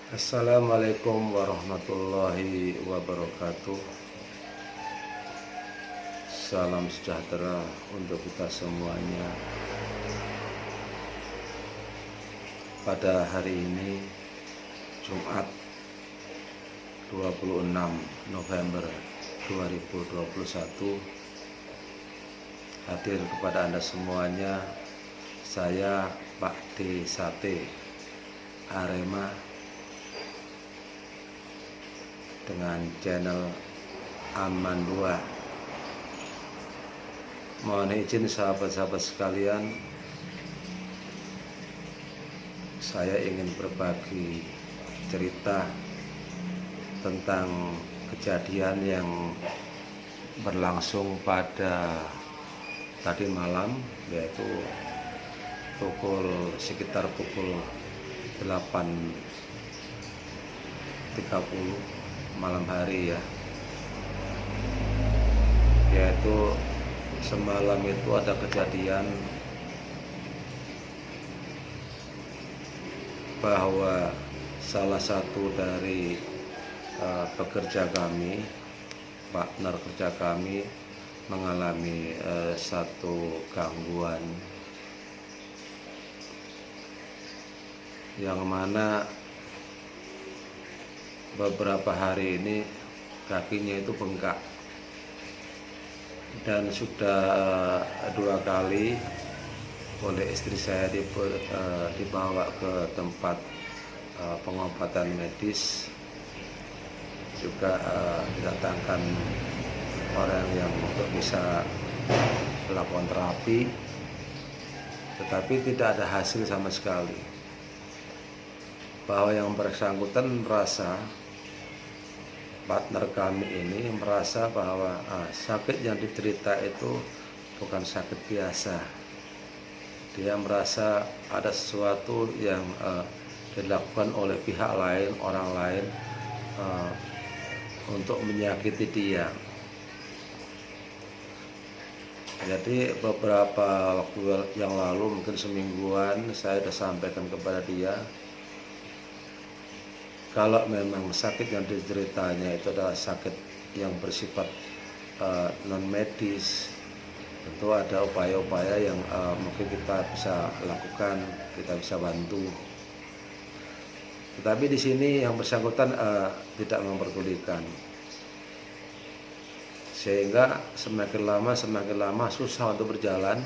Assalamualaikum warahmatullahi wabarakatuh. Salam sejahtera untuk kita semuanya. Pada hari ini Jumat 26 November 2021, hadir kepada Anda semuanya saya Pak D. Sate Arema dengan channel Aman 2. Mohon izin sahabat-sahabat sekalian, saya ingin berbagi cerita tentang kejadian yang berlangsung pada tadi malam, yaitu sekitar pukul 8.30 malam hari ya, yaitu semalam itu ada kejadian bahwa salah satu dari pekerja kami, partner kerja kami, mengalami satu gangguan yang mana beberapa hari ini kakinya itu bengkak, dan sudah 2 kali oleh istri saya dibawa ke tempat pengobatan medis, juga didatangkan orang yang untuk bisa melakukan terapi, tetapi tidak ada hasil sama sekali. Bahwa yang bersangkutan merasa, partner kami ini merasa bahwa sakit yang diderita itu bukan sakit biasa. Dia merasa ada sesuatu yang dilakukan oleh pihak lain, orang lain, untuk menyakiti dia. Jadi beberapa waktu yang lalu, mungkin semingguan, saya sudah sampaikan kepada dia, kalau memang sakit yang dideritanya itu adalah sakit yang bersifat non medis, tentu ada upaya-upaya yang mungkin kita bisa lakukan, kita bisa bantu. Tetapi di sini yang bersangkutan tidak memperdulikan, sehingga semakin lama susah untuk berjalan,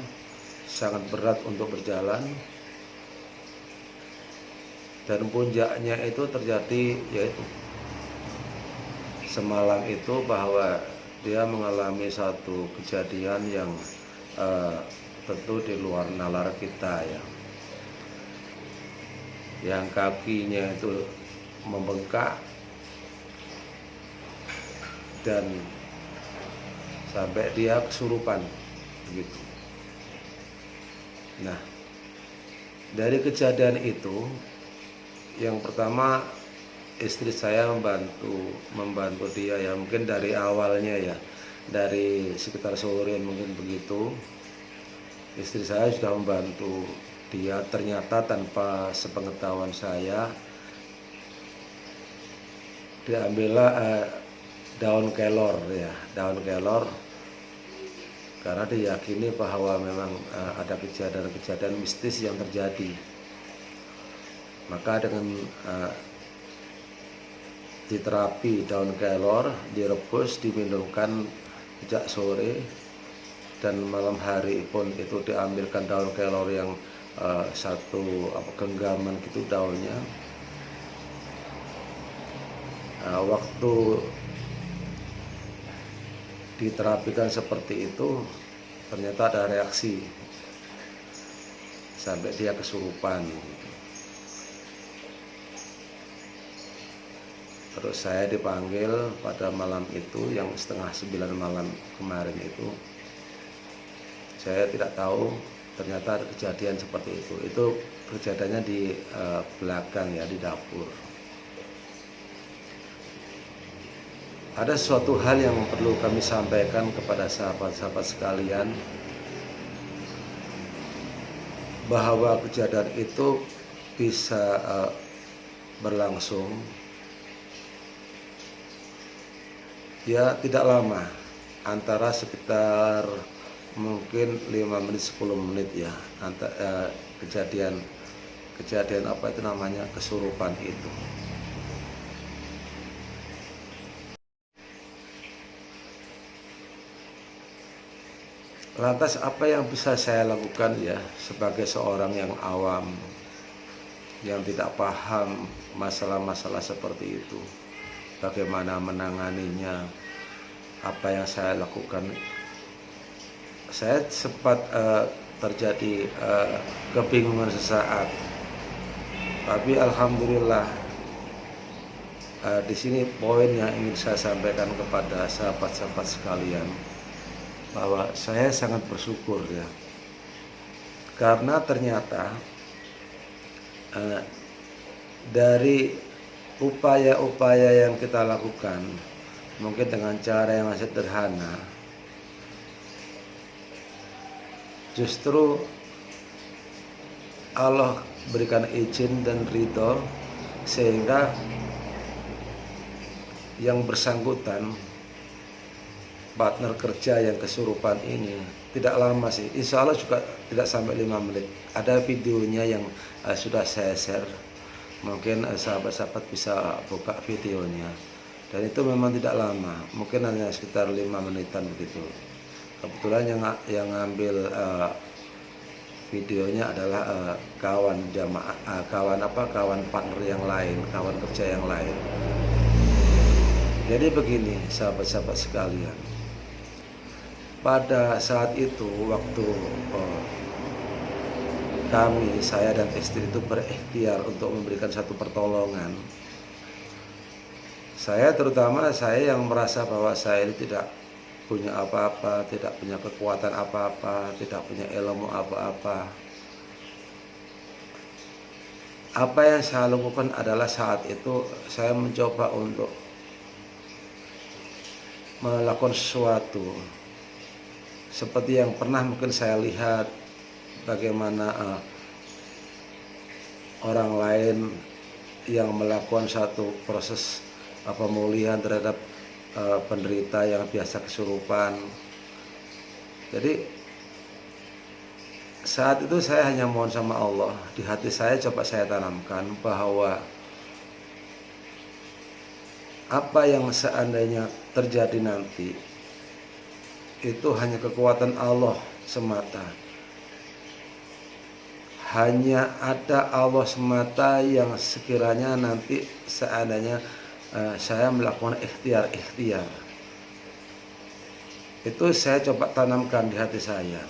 sangat berat untuk berjalan. Dan puncaknya itu terjadi yaitu semalam itu, bahwa dia mengalami satu kejadian yang tentu di luar nalar kita ya, yang kakinya itu membengkak dan sampai dia kesurupan begitu. Nah, dari kejadian itu, yang pertama istri saya membantu dia ya, mungkin dari awalnya ya, dari sekitar sore mungkin begitu, istri saya sudah membantu dia. Ternyata tanpa sepengetahuan saya, diambillah daun kelor ya, daun kelor, karena diyakini bahwa memang ada kejadian mistis yang terjadi. Maka dengan diterapi daun kelor, direbus, diminumkan sejak sore, dan malam hari pun itu diambilkan daun kelor yang satu genggaman gitu daunnya. Waktu diterapikan seperti itu, ternyata ada reaksi sampai dia kesurupan. Terus saya dipanggil pada malam itu, yang 8:30 malam kemarin itu. Saya tidak tahu ternyata ada kejadian seperti itu. Itu kejadiannya di belakang ya, di dapur. Ada suatu hal yang perlu kami sampaikan kepada sahabat-sahabat sekalian, bahwa kejadian itu bisa berlangsung ya tidak lama, antara sekitar mungkin 5 menit 10 menit ya, kejadian apa itu namanya, kesurupan itu. Lantas apa yang bisa saya lakukan ya sebagai seorang yang awam, yang tidak paham masalah-masalah seperti itu, bagaimana menanganinya, apa yang saya lakukan. Saya sempat terjadi kebingungan sesaat, tapi alhamdulillah di sini poin yang ingin saya sampaikan kepada sahabat-sahabat sekalian, bahwa saya sangat bersyukur ya, karena ternyata dari upaya-upaya yang kita lakukan, mungkin dengan cara yang sederhana, justru Allah berikan izin dan ridho, sehingga yang bersangkutan, partner kerja yang kesurupan ini, tidak lama sih, insya Allah juga tidak sampai 5 menit. Ada videonya yang sudah saya share, mungkin sahabat-sahabat bisa buka videonya, dan itu memang tidak lama, mungkin hanya sekitar 5 menitan begitu. Kebetulan yang ngambil videonya adalah kawan partner yang lain, kawan kerja yang lain. Jadi begini sahabat-sahabat sekalian, pada saat itu waktu saya dan istri itu berikhtiar untuk memberikan satu pertolongan, terutama saya yang merasa bahwa saya ini tidak punya apa-apa, tidak punya kekuatan apa-apa, tidak punya ilmu apa-apa. Apa yang saya lakukan adalah saat itu saya mencoba untuk melakukan sesuatu seperti yang pernah mungkin saya lihat, bagaimana orang lain yang melakukan satu proses pemulihan terhadap penderita yang biasa kesurupan. Jadi saat itu saya hanya mohon sama Allah, di hati saya coba saya tanamkan bahwa apa yang seandainya terjadi nanti itu hanya kekuatan Allah semata. Hanya ada Allah semata yang sekiranya nanti seandainya saya melakukan ikhtiar. Itu saya coba tanamkan di hati saya,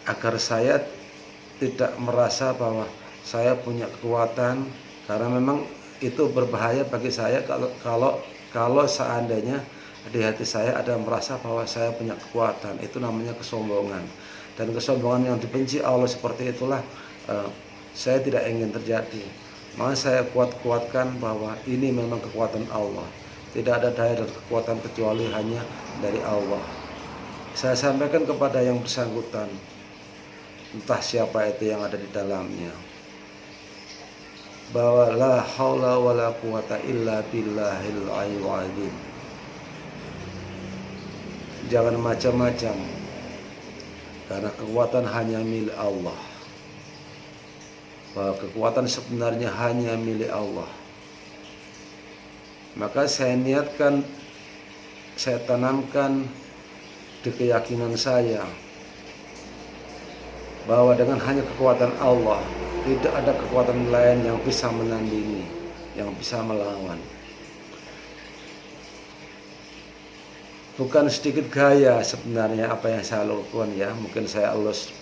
agar saya tidak merasa bahwa saya punya kekuatan, karena memang itu berbahaya bagi saya kalau seandainya di hati saya ada merasa bahwa saya punya kekuatan. Itu namanya kesombongan, dan kesombongan yang dibenci Allah seperti itulah saya tidak ingin terjadi. Maka saya kuatkan bahwa ini memang kekuatan Allah, tidak ada daya dan kekuatan kecuali hanya dari Allah. Saya sampaikan kepada yang bersangkutan, entah siapa itu yang ada di dalamnya, bahwa la haula wala quwata illa billahil aliyyil azim. Jangan macam-macam, karena kekuatan hanya milik Allah. Bahwa kekuatan sebenarnya hanya milik Allah. Maka saya niatkan, saya tanamkan di keyakinan saya bahwa dengan hanya kekuatan Allah, tidak ada kekuatan lain yang bisa menandingi, yang bisa melawan. Bukan sedikit gaya sebenarnya apa yang saya lakukan ya. Mungkin saya elus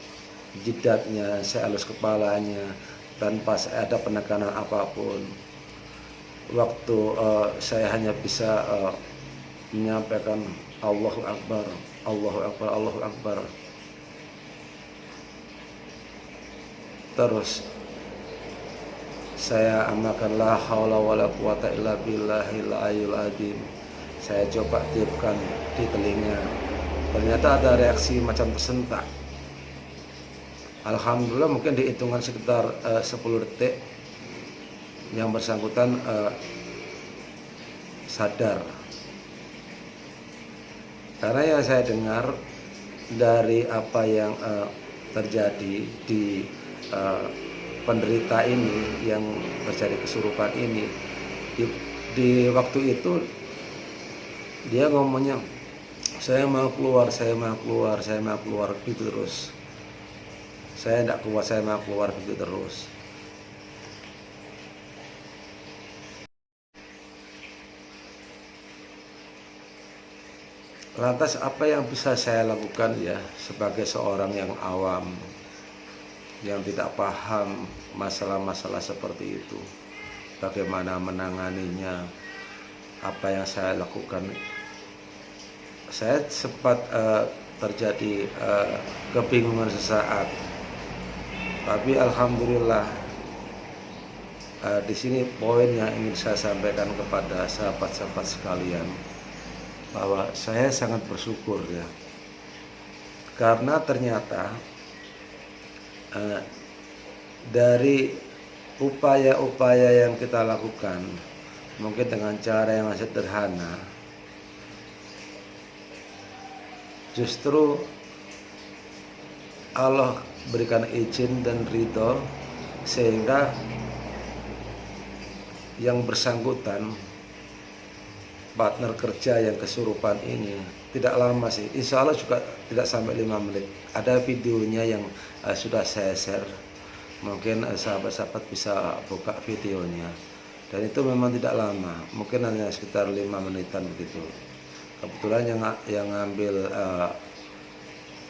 jidatnya, saya elus kepalanya tanpa ada penekanan apapun. Waktu saya hanya bisa menyampaikan Allahu Akbar, Allahu Akbar, Allahu Akbar. Terus saya amalkan la haula wala quwata illa billahil aliyyil azim. Saya coba tiupkan di telinga, ternyata ada reaksi macam tersentak. Alhamdulillah mungkin di hitungan sekitar 10 detik yang bersangkutan sadar. Karena yang saya dengar dari apa yang terjadi di penderita ini yang terjadi kesurupan ini, di waktu itu dia ngomongnya, saya mau keluar, saya mau keluar, saya mau keluar, gitu terus. Saya tidak keluar, saya mau keluar, gitu terus. Lantas apa yang bisa saya lakukan ya sebagai seorang yang awam, yang tidak paham masalah-masalah seperti itu, bagaimana menanganinya, apa yang saya lakukan. Saya sempat terjadi kebingungan sesaat, tapi alhamdulillah di sini poin yang ingin saya sampaikan kepada sahabat-sahabat sekalian, bahwa saya sangat bersyukur ya, karena ternyata dari upaya-upaya yang kita lakukan, mungkin dengan cara yang sederhana, justru Allah berikan izin dan ridho sehingga yang bersangkutan, partner kerja yang kesurupan ini, tidak lama sih, insya Allah juga tidak sampai 5 menit. Ada videonya yang sudah saya share, mungkin sahabat-sahabat bisa buka videonya, dan itu memang tidak lama, mungkin hanya sekitar 5 menitan begitu. Kebetulan yang ngambil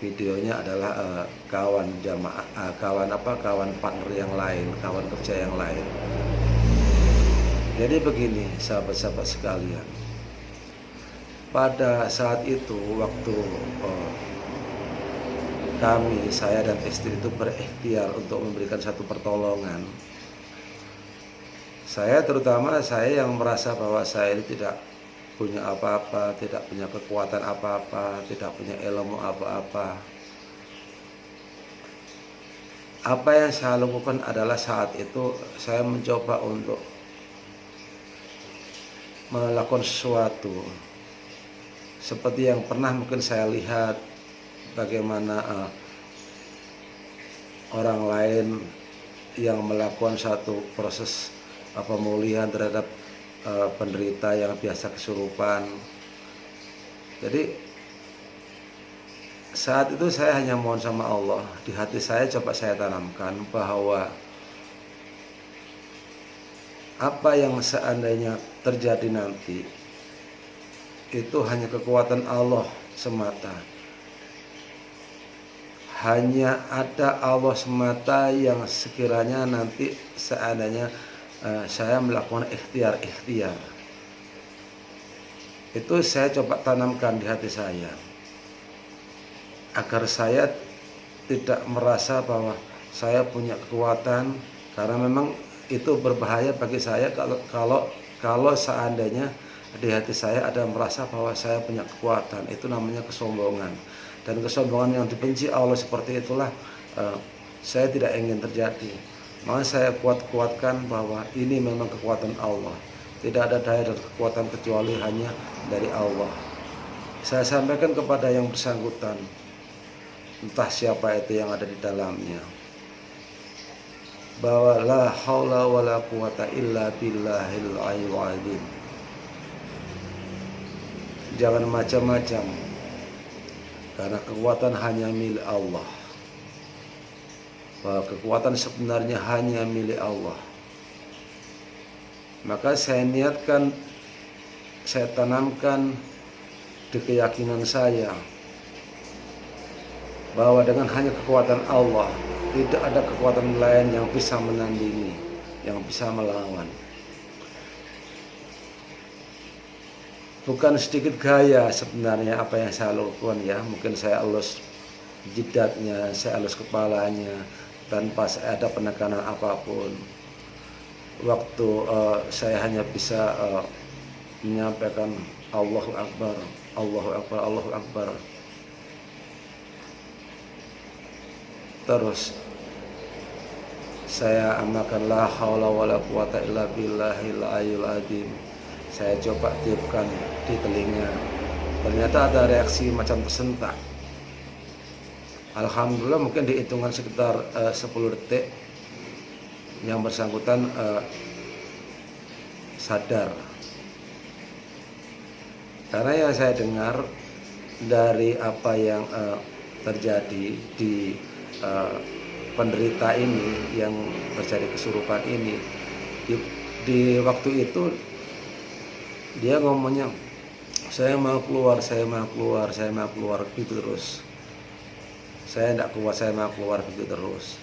videonya adalah kawan jamaah, kawan partner yang lain, kawan kerja yang lain. Jadi begini sahabat-sahabat sekalian, pada saat itu waktu saya dan istri itu berikhtiar untuk memberikan satu pertolongan, terutama saya yang merasa bahwa saya ini tidak punya apa-apa, tidak punya kekuatan apa-apa, tidak punya ilmu apa-apa. Apa yang saya lakukan adalah saat itu saya mencoba untuk melakukan sesuatu seperti yang pernah mungkin saya lihat, bagaimana orang lain yang melakukan satu proses pemulihan terhadap penderita yang biasa kesurupan. Jadi saat itu saya hanya mohon sama Allah, di hati saya coba saya tanamkan bahwa apa yang seandainya terjadi nanti itu hanya kekuatan Allah semata. Hanya ada Allah semata yang sekiranya nanti seandainya saya melakukan ikhtiar. Itu saya coba tanamkan di hati saya, agar saya tidak merasa bahwa saya punya kekuatan, karena memang itu berbahaya bagi saya kalau seandainya di hati saya ada merasa bahwa saya punya kekuatan. Itu namanya kesombongan, dan kesombongan yang dibenci Allah seperti itulah saya tidak ingin terjadi. Maka saya kuatkan bahwa ini memang kekuatan Allah, tidak ada daya dan kekuatan kecuali hanya dari Allah. Saya sampaikan kepada yang bersangkutan, entah siapa itu yang ada di dalamnya, bahwa la haula wala quwata illa billahil aliyyil azim. Jangan macam-macam, karena kekuatan hanya milik Allah. Bahwa kekuatan sebenarnya hanya milik Allah. Maka saya niatkan, saya tanamkan di keyakinan saya bahwa dengan hanya kekuatan Allah, tidak ada kekuatan lain yang bisa menandingi, yang bisa melawan. Bukan sedikit gaya sebenarnya apa yang saya lakukan ya. Mungkin saya elus jidatnya, saya elus kepalanya tanpa ada penekanan apapun. Waktu saya hanya bisa menyampaikan Allahu Akbar, Allahu Akbar, Allahu Akbar. Terus saya amalkan la haula wala quwata illa billahil aliyyil azim. Saya coba tiupkan di telinga, ternyata ada reaksi macam tersentak. Alhamdulillah mungkin di hitungan sekitar 10 detik yang bersangkutan sadar. Karena yang saya dengar dari apa yang terjadi di penderita ini yang terjadi kesurupan ini, di waktu itu dia ngomongnya, saya mau keluar, saya mau keluar, saya mau keluar, gitu terus. Saya tidak kuat, saya mau keluar, gitu terus.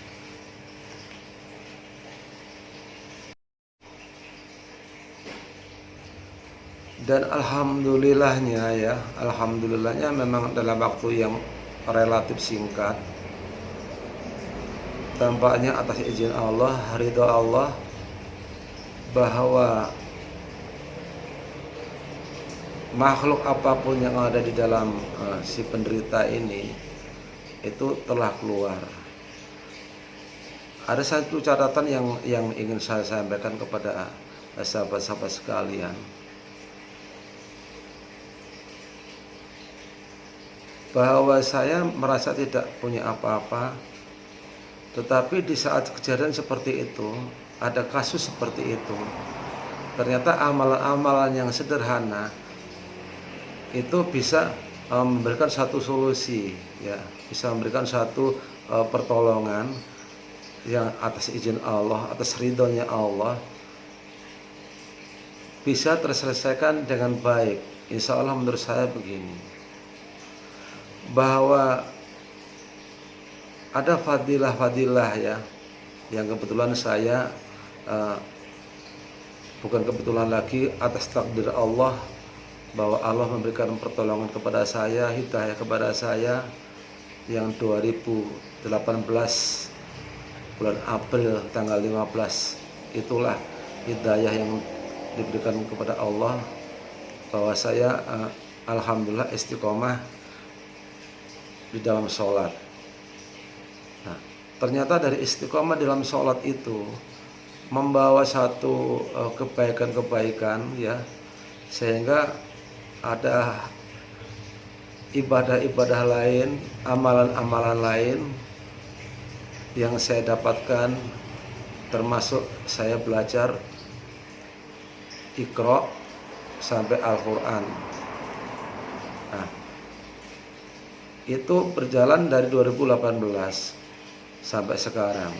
Dan alhamdulillahnya memang dalam waktu yang relatif singkat, tampaknya atas izin Allah, ridho Allah, bahwa makhluk apapun yang ada di dalam si penderita ini itu telah keluar. Ada satu catatan yang ingin saya sampaikan kepada sahabat-sahabat sekalian, bahwa saya merasa tidak punya apa-apa, tetapi di saat kejadian seperti itu, ada kasus seperti itu, ternyata amalan-amalan yang sederhana itu bisa memberikan satu solusi, ya, bisa memberikan satu pertolongan yang atas izin Allah, atas ridhonya Allah, bisa terselesaikan dengan baik. Insya Allah menurut saya begini, bahwa ada fadilah-fadilah ya, yang kebetulan saya bukan kebetulan lagi, atas takdir Allah, bahwa Allah memberikan pertolongan kepada saya, hidayah kepada saya, yang 2018 bulan April tanggal 15, itulah hidayah yang diberikan kepada Allah, bahwa saya alhamdulillah istiqomah di dalam sholat. Nah, ternyata dari istiqomah di dalam sholat itu membawa satu kebaikan-kebaikan, ya, sehingga ada ibadah-ibadah lain, amalan-amalan lain yang saya dapatkan, termasuk saya belajar Iqra sampai Al-Quran. Nah, itu berjalan dari 2018 sampai sekarang.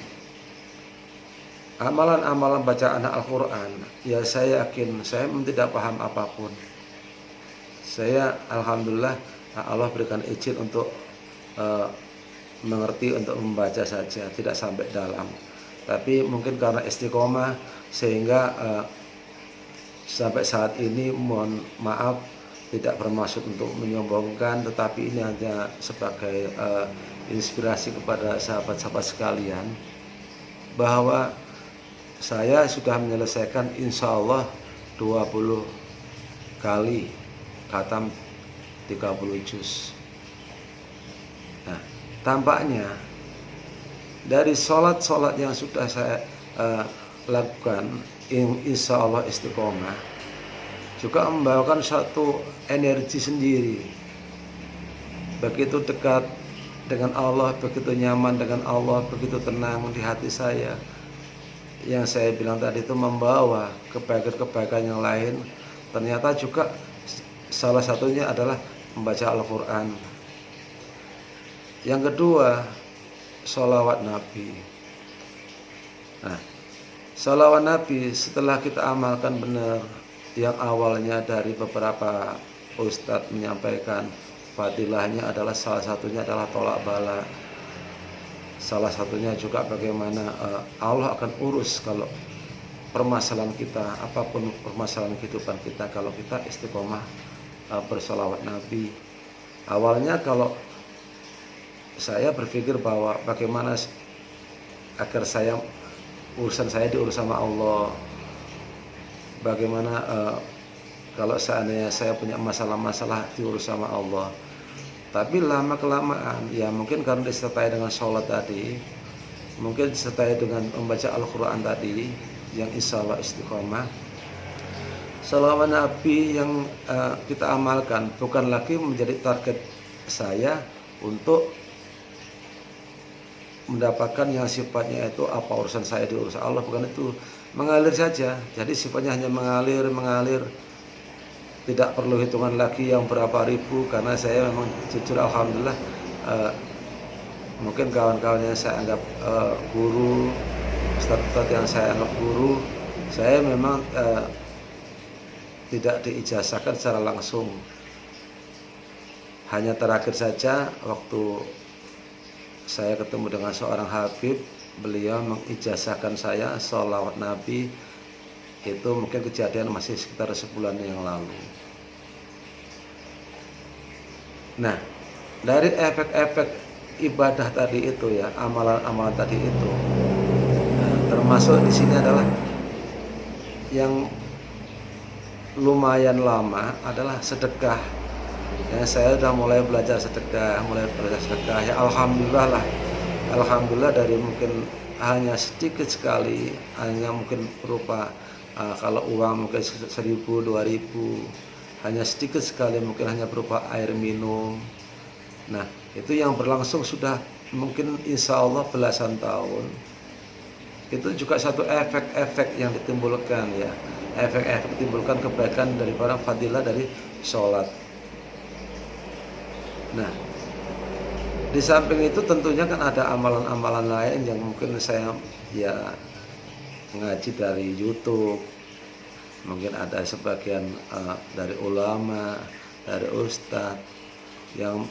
Amalan-amalan bacaan Al-Quran, ya saya yakin saya tidak paham apapun. Saya alhamdulillah Allah berikan izin untuk mengerti, untuk membaca saja, tidak sampai dalam. Tapi mungkin karena istiqomah sehingga sampai saat ini, mohon maaf, tidak bermaksud untuk menyombongkan, tetapi ini hanya sebagai inspirasi kepada sahabat-sahabat sekalian, bahwa saya sudah menyelesaikan insya Allah 20 kali khatam 30 juz. Nah, tampaknya dari sholat-sholat yang sudah saya lakukan, insya Allah istiqomah, juga membawakan satu energi sendiri. Begitu dekat dengan Allah, begitu nyaman dengan Allah, begitu tenang di hati saya. Yang saya bilang tadi itu membawa kebaikan-kebaikan yang lain. Ternyata juga salah satunya adalah membaca Al-Quran. Yang kedua, sholawat Nabi. Nah, sholawat Nabi setelah kita amalkan benar, yang awalnya dari beberapa ustadz menyampaikan fadilahnya adalah salah satunya adalah tolak bala. Salah satunya juga bagaimana Allah akan urus kalau permasalahan kita, apapun permasalahan kehidupan kita, kalau kita istiqomah bersolawat Nabi. Awalnya kalau saya berpikir bahwa bagaimana agar urusan saya diurus sama Allah, bagaimana kalau seandainya saya punya masalah-masalah diurus sama Allah. Tapi lama kelamaan, ya mungkin karena disertai dengan sholat tadi, mungkin sertai dengan membaca Al-Quran tadi yang insya Allah istiqomah. Salawat Nabi yang kita amalkan bukan lagi menjadi target saya untuk mendapatkan yang sifatnya itu apa urusan saya di urusan Allah, bukan itu, mengalir saja. Jadi sifatnya hanya mengalir, tidak perlu hitungan lagi yang berapa ribu, karena saya memang jujur alhamdulillah mungkin kawan-kawan yang saya anggap guru, ustadz-ustadz yang saya anggap guru, saya memang tidak diijazahkan secara langsung. Hanya terakhir saja waktu saya ketemu dengan seorang habib, beliau mengijazahkan saya sholawat Nabi. Itu mungkin kejadian masih sekitar sebulan yang lalu. Nah, dari efek-efek ibadah tadi itu ya, amalan-amalan tadi itu, termasuk di sini adalah yang lumayan lama adalah sedekah. Ya, saya sudah mulai belajar sedekah, ya alhamdulillah lah. Alhamdulillah dari mungkin hanya sedikit sekali, hanya mungkin berupa kalau uang mungkin 1.000, 2.000, hanya sedikit sekali, mungkin hanya berupa air minum. Nah, itu yang berlangsung sudah mungkin insya Allah belasan tahun. Itu juga satu efek-efek yang ditimbulkan ya, efek-efek ditimbulkan kebaikan dari barang fadilah dari sholat. Nah, di samping itu tentunya kan ada amalan-amalan lain yang mungkin saya ya ngaji dari YouTube, mungkin ada sebagian dari ulama, dari ustadz, yang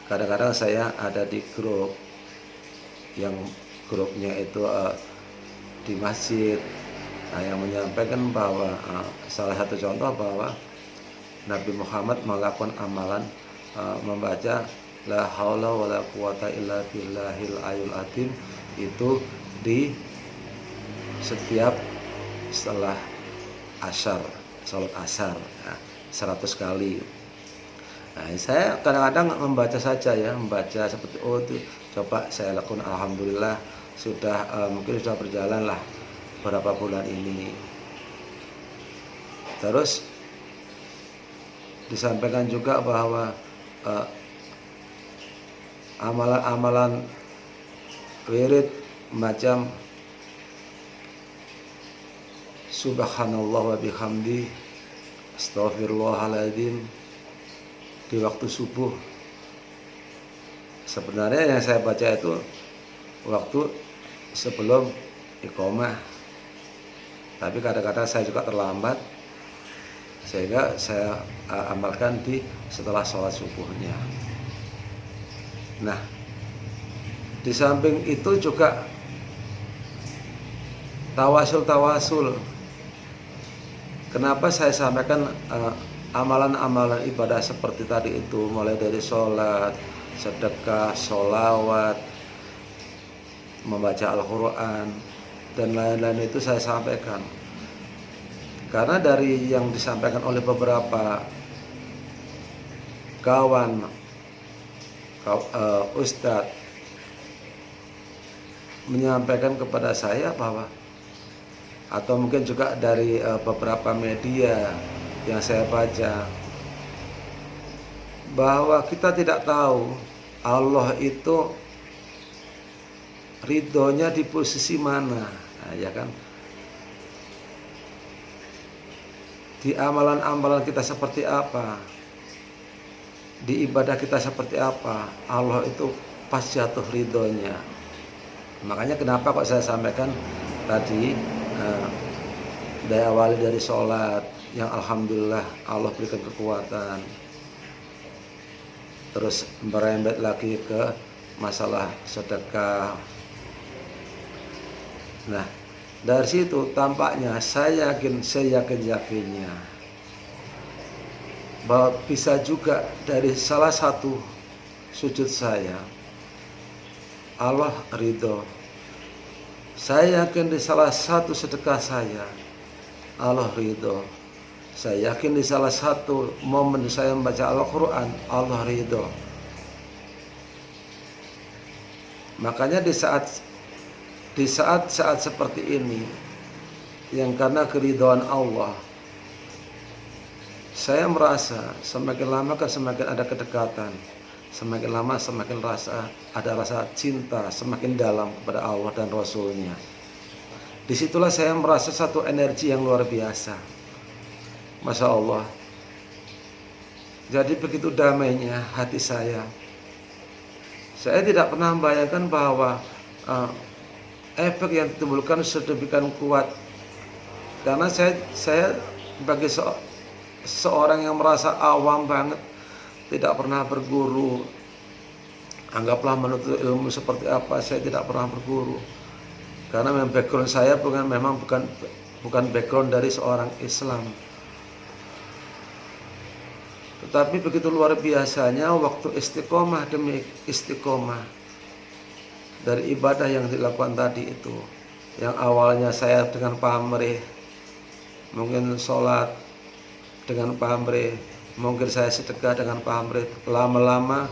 kadang-kadang saya ada di grup, yang grupnya itu di masjid, yang menyampaikan bahwa salah satu contoh bahwa Nabi Muhammad melakukan amalan membaca la haula wala quwata illa billahil ayul azim itu di setiap setelah asar, salat asar, 100 kali. Nah, saya kadang-kadang membaca saja ya, membaca seperti itu coba saya lakukan, alhamdulillah sudah mungkin sudah berjalan lah beberapa bulan ini. Terus disampaikan juga bahwa amalan-amalan wirid macam subhanallah wa bihamdi astaghfirullahaladzim di waktu subuh, sebenarnya yang saya baca itu waktu sebelum iqomah, tapi kadang-kadang saya juga terlambat sehingga saya amalkan di setelah sholat subuhnya. Nah, di samping itu juga tawasul. Kenapa saya sampaikan amalan-amalan ibadah seperti tadi itu, mulai dari sholat, sedekah, sholawat, membaca Al-Quran, dan lain-lain itu saya sampaikan. Karena dari yang disampaikan oleh beberapa kawan ustadz menyampaikan kepada saya bahwa, atau mungkin juga dari beberapa media yang saya baca, bahwa kita tidak tahu Allah itu ridhonya di posisi mana, nah, ya kan? Di amalan-amalan kita seperti apa, di ibadah kita seperti apa, Allah itu pas jatuh ridhonya. Makanya kenapa kok saya sampaikan tadi diawali dari sholat yang alhamdulillah Allah berikan kekuatan, terus merembet lagi ke masalah sedekah. Nah, dari situ tampaknya saya yakinnya bahwa bisa juga dari salah satu sujud saya Allah ridho. Saya yakin di salah satu sedekah saya Allah ridho. Saya yakin di salah satu momen saya membaca Al-Quran Allah ridho. Makanya di saat Di saat-saat seperti ini, yang karena keridhaan Allah, saya merasa semakin lama kan semakin ada kedekatan, semakin lama semakin ada rasa cinta semakin dalam kepada Allah dan Rasulnya. Disitulah saya merasa satu energi yang luar biasa, Masya Allah. Jadi begitu damainya hati saya. Saya tidak pernah membayangkan bahwa efek yang ditimbulkan sedemikian kuat. Karena saya sebagai seorang yang merasa awam banget, tidak pernah berguru. Anggaplah menuntut ilmu seperti apa, saya tidak pernah berguru. Karena memang background saya bukan background dari seorang Islam. Tetapi begitu luar biasanya waktu istiqomah demi istiqomah dari ibadah yang dilakukan tadi itu. Yang awalnya saya dengan pamrih, mungkin sholat dengan pamrih, mungkin saya sedekah dengan pamrih, lama-lama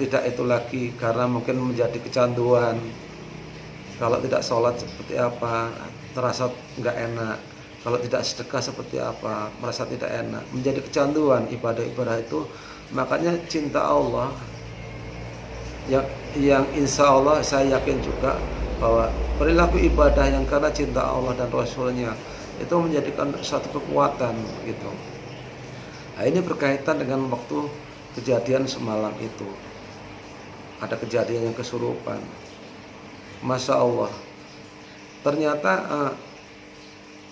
tidak itu lagi karena mungkin menjadi kecanduan. Kalau tidak sholat seperti apa, terasa nggak enak. Kalau tidak sedekah seperti apa, merasa tidak enak. Menjadi kecanduan ibadah-ibadah itu. Makanya cinta Allah yang insya Allah saya yakin juga bahwa perilaku ibadah yang karena cinta Allah dan Rasulnya itu menjadikan satu kekuatan gitu. Nah, ini berkaitan dengan waktu kejadian semalam itu. Ada kejadian yang kesurupan. Masya Allah. Ternyata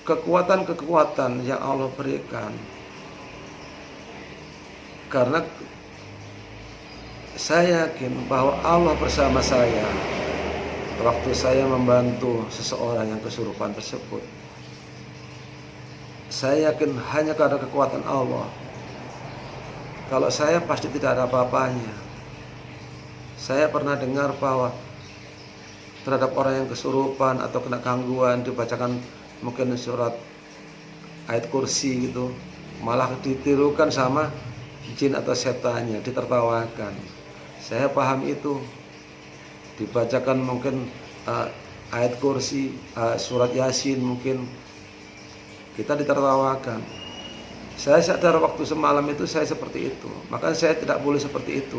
kekuatan-kekuatan yang Allah berikan, karena saya yakin bahwa Allah bersama saya waktu saya membantu seseorang yang kesurupan tersebut. Saya yakin hanya karena kekuatan Allah. Kalau saya pasti tidak ada apa-apanya. Saya pernah dengar bahwa terhadap orang yang kesurupan atau kena gangguan dibacakan mungkin surat ayat kursi gitu, malah ditirukan sama jin atau setannya, ditertawakan. Saya paham itu. Dibacakan mungkin ayat kursi, surat Yasin, mungkin kita ditertawakan. Saya sadar waktu semalam itu saya seperti itu. Maka saya tidak boleh seperti itu.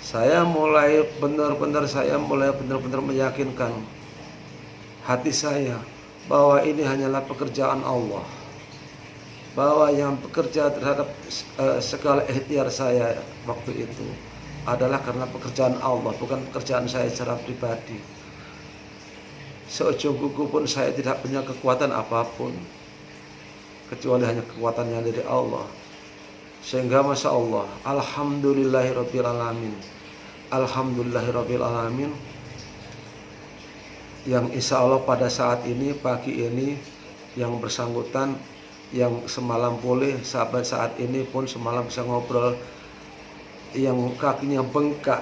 Saya mulai benar-benar meyakinkan hati saya bahwa ini hanyalah pekerjaan Allah. Bahwa yang bekerja terhadap segala ikhtiar saya waktu itu adalah karena pekerjaan Allah, bukan pekerjaan saya secara pribadi. Seujung kuku pun saya tidak punya kekuatan apapun, kecuali hanya kekuatannya dari Allah. Sehingga Masya Allah, Alhamdulillahirabbil alamin. Alhamdulillahirabbil alamin. Yang insya Allah pada saat ini, pagi ini, yang bersangkutan, yang semalam pulih, sampai saat ini pun semalam bisa ngobrol, yang kakinya bengkak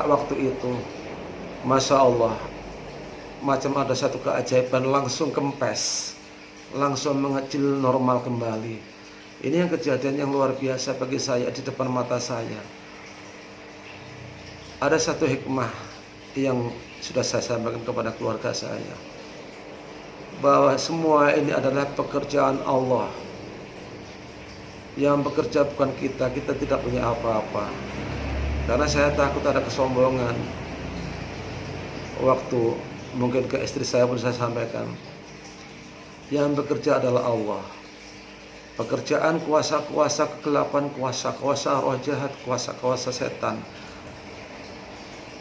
waktu itu, Masya Allah, macam ada satu keajaiban, langsung kempes, langsung mengecil normal kembali. Ini yang kejadian yang luar biasa bagi saya di depan mata saya. Ada satu hikmah yang sudah saya sampaikan kepada keluarga saya, bahwa semua ini adalah pekerjaan Allah. Yang bekerja bukan kita tidak punya apa-apa. Karena saya takut ada kesombongan. Waktu mungkin ke istri saya pun saya sampaikan, yang bekerja adalah Allah. Pekerjaan kuasa-kuasa kegelapan, kuasa-kuasa roh jahat, kuasa-kuasa setan,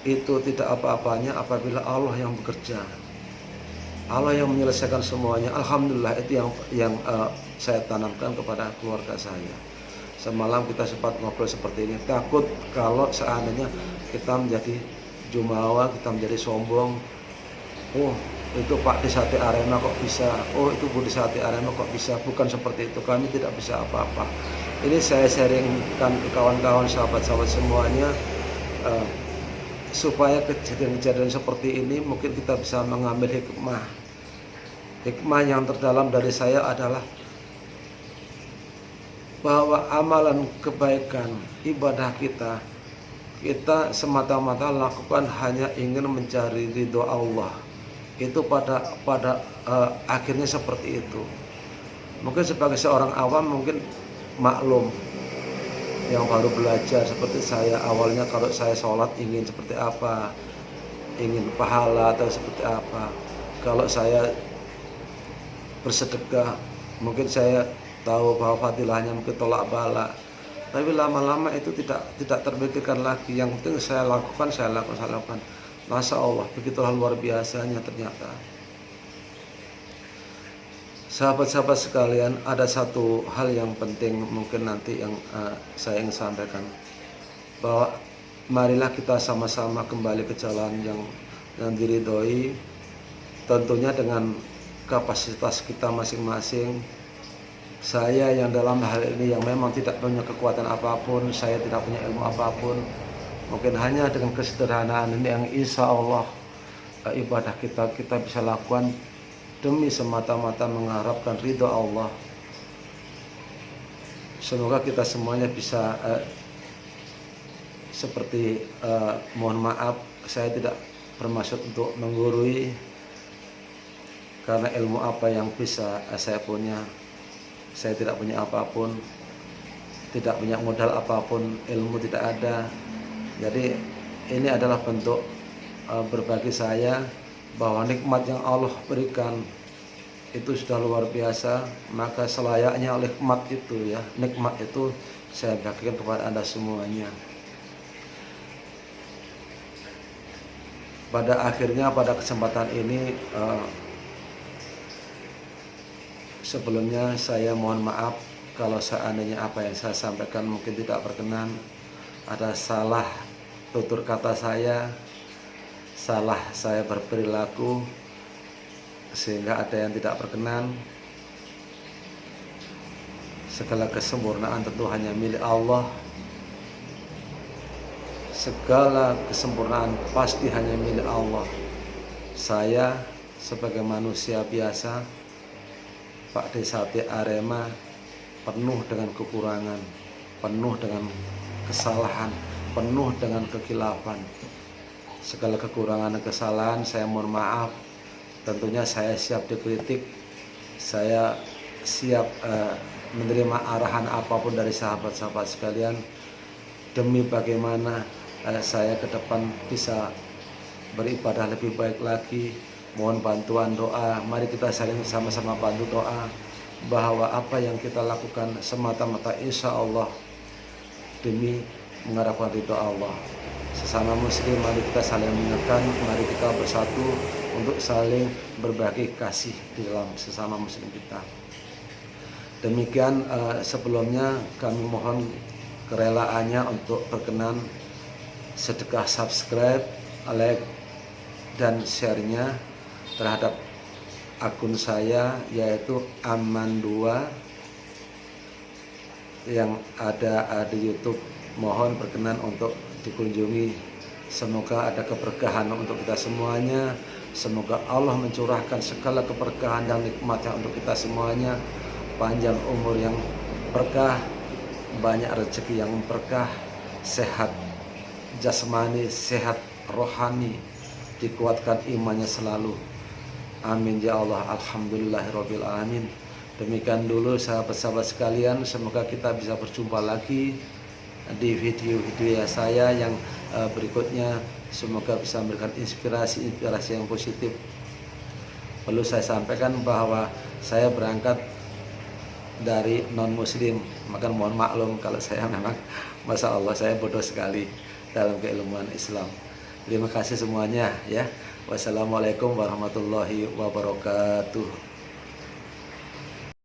itu tidak apa-apanya apabila Allah yang bekerja. Allah yang menyelesaikan semuanya. Alhamdulillah, itu yang saya tanamkan kepada keluarga saya. Semalam kita sempat ngobrol seperti ini. Takut kalau seandainya kita menjadi jumawa, kita menjadi sombong. Oh, itu Pak di Sate Arema kok bisa. Oh, itu Bu di Sate Arema kok bisa. Bukan seperti itu. Kami tidak bisa apa-apa. Ini saya sharingkan ke kawan-kawan, sahabat-sahabat semuanya, supaya kejadian-kejadian seperti ini mungkin kita bisa mengambil hikmah. Hikmah yang terdalam dari saya adalah bahwa amalan kebaikan, ibadah kita kita semata-mata lakukan hanya ingin mencari ridho Allah. Itu pada akhirnya seperti itu. Mungkin sebagai seorang awam mungkin maklum, yang baru belajar seperti saya, awalnya kalau saya sholat ingin seperti apa, ingin pahala atau seperti apa. Kalau saya bersedekah mungkin saya tahu bahwa fadilahnya mungkin tolak bala, tapi lama-lama itu tidak terpikirkan lagi. Yang penting saya lakukan. Masya Allah, begitulah luar biasanya ternyata. Sahabat-sahabat sekalian, ada satu hal yang penting mungkin nanti yang saya ingin sampaikan, bahwa marilah kita sama-sama kembali ke jalan yang diridhoi, tentunya dengan kapasitas kita masing-masing. Saya yang dalam hal ini yang memang tidak punya kekuatan apapun, saya tidak punya ilmu apapun, mungkin hanya dengan kesederhanaan ini yang insya Allah ibadah kita bisa lakukan demi semata-mata mengharapkan ridho Allah. Semoga kita semuanya bisa seperti mohon maaf, saya tidak bermaksud untuk menggurui, karena ilmu apa yang bisa saya punya, saya tidak punya apapun, tidak punya modal apapun, ilmu tidak ada. Jadi ini adalah bentuk berbagi saya bahwa nikmat yang Allah berikan itu sudah luar biasa, maka selayaknya oleh nikmat itu saya bagikan kepada Anda semuanya. Pada akhirnya, pada kesempatan ini sebelumnya saya mohon maaf kalau seandainya apa yang saya sampaikan mungkin tidak berkenan, ada salah tutur kata saya, salah saya berperilaku sehingga ada yang tidak berkenan. Segala kesempurnaan tentu hanya milik Allah. Segala kesempurnaan pasti hanya milik Allah. Saya sebagai manusia biasa, Pak Desati Arema, penuh dengan kekurangan, penuh dengan kesalahan, penuh dengan kekhilafan. Segala kekurangan dan kesalahan saya mohon maaf. Tentunya saya siap dikritik, saya siap menerima arahan apapun dari sahabat-sahabat sekalian, demi bagaimana saya ke depan bisa beribadah lebih baik lagi. Mohon bantuan doa, mari kita saling sama-sama bantu doa bahwa apa yang kita lakukan semata-mata insya Allah demi mengharapkan ridho Allah. Sesama muslim, mari kita saling mengingatkan, mari kita bersatu untuk saling berbagi kasih di dalam sesama muslim kita. Demikian sebelumnya kami mohon kerelaannya untuk berkenan sedekah subscribe, like, dan share-nya terhadap akun saya yaitu Aman2 yang ada di YouTube. Mohon berkenan untuk dikunjungi. Semoga ada keberkahan untuk kita semuanya. Semoga Allah mencurahkan segala keberkahan dan nikmatnya untuk kita semuanya. Panjang umur yang berkah, banyak rezeki yang berkah, sehat jasmani, sehat rohani, dikuatkan imannya selalu. Amin ya Allah, alhamdulillahirabbil alamin. Demikian dulu sahabat-sahabat sekalian, semoga kita bisa berjumpa lagi di video-video saya yang berikutnya. Semoga bisa memberikan inspirasi yang positif. Perlu saya sampaikan bahwa saya berangkat dari non muslim, maka mohon maklum kalau saya memang masya Allah saya bodoh sekali dalam keilmuan Islam. Terima kasih semuanya ya. Wassalamualaikum warahmatullahi wabarakatuh.